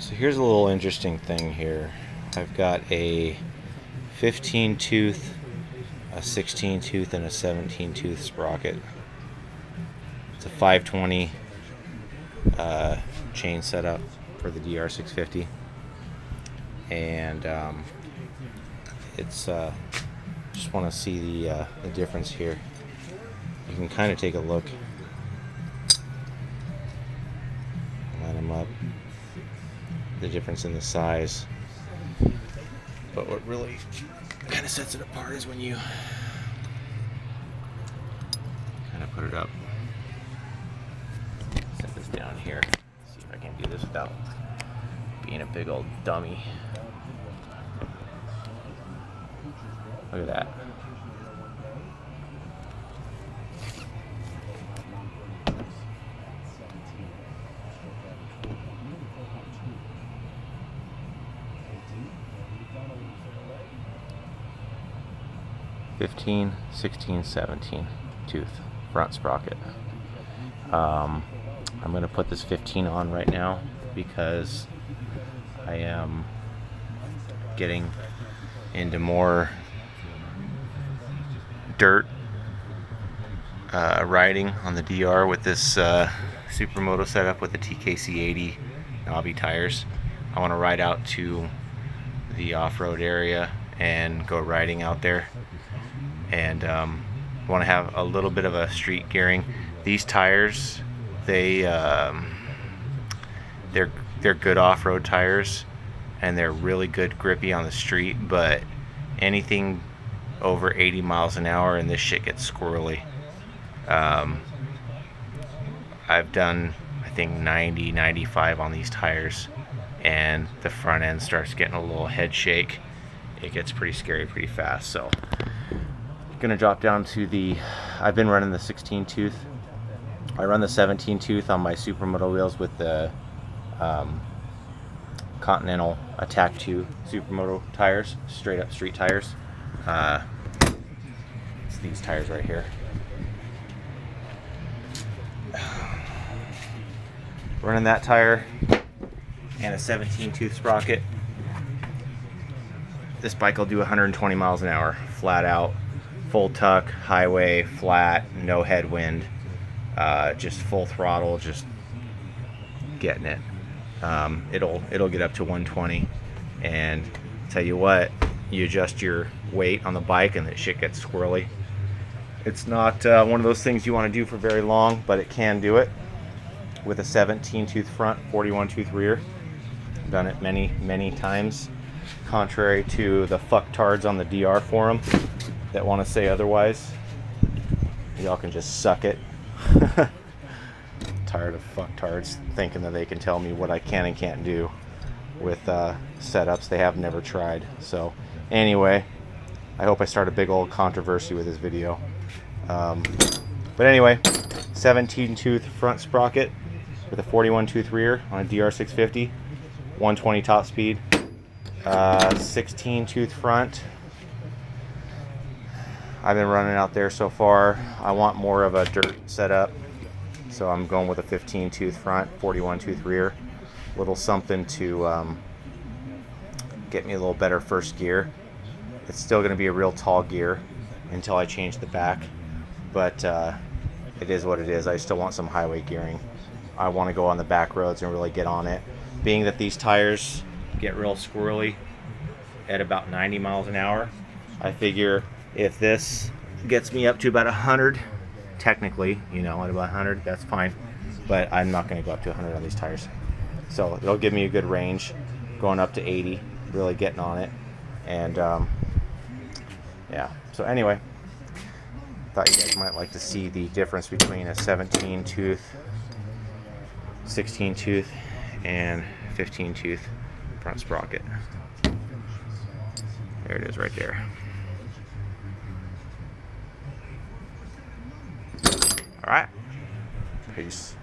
So here's a little interesting thing here. I've got a 15 tooth, a 16 tooth, and a 17 tooth sprocket. It's a 520 chain setup for the DR650, and it's just want to see the difference here. You can kind of take a look, line them up, the difference in the size. But what really kind of sets it apart is when you kind of put it up. Set this down here. See if I can do this without being a big old dummy. Look at that. (15, 16, 17 tooth front sprocket). I'm going to put this 15 on right now because I am getting into more dirt riding on the DR with this Supermoto setup with the TKC 80 knobby tires. I want to ride out to the off-road area and go riding out there, and want to have a little bit of a street gearing. These tires, they're good off-road tires, and they're really good grippy on the street, but anything over 80 miles an hour and this shit gets squirrely. I've done, I think, 90, 95 on these tires, and the front end starts getting a little head shake. It gets pretty scary pretty fast. So gonna drop down to I've been running the 16 tooth. I run the 17 tooth on my Supermoto wheels with the Continental Attack 2 Supermoto tires, straight up street tires. It's these tires right here. Running that tire and a 17 tooth sprocket. This bike will do 120 miles an hour, flat out, full tuck, highway, flat, no headwind, just full throttle, just getting it. It'll get up to 120, and tell you what, you adjust your weight on the bike and that shit gets squirrely. It's not one of those things you want to do for very long, but it can do it with a 17 tooth front, 41 tooth rear. I've done it many times, contrary to the fucktards on the DR forum that want to say otherwise. Y'all can just suck it. Tired of fucktards thinking that they can tell me what I can and can't do with setups they have never tried. So anyway, I hope I start a big old controversy with this video. But anyway, 17 tooth front sprocket with a 41 tooth rear on a DR650, 120 top speed, 16 tooth front. I've been running out there so far. I want more of a dirt setup, so I'm going with a 15 tooth front, 41 tooth rear. Little something to get me a little better first gear. It's still going to be a real tall gear until I change the back, but it is what it is. I still want some highway gearing. I want to go on the back roads and really get on it. Being that these tires get real squirrely at about 90 miles an hour, I figure if this gets me up to about 100, technically, you know, at about 100, that's fine. But I'm not going to go up to 100 on these tires. So it'll give me a good range, going up to 80, really getting on it. And yeah, so anyway, thought you guys might like to see the difference between a 17 tooth, 16 tooth, and 15 tooth front sprocket. There it is right there. All right, peace.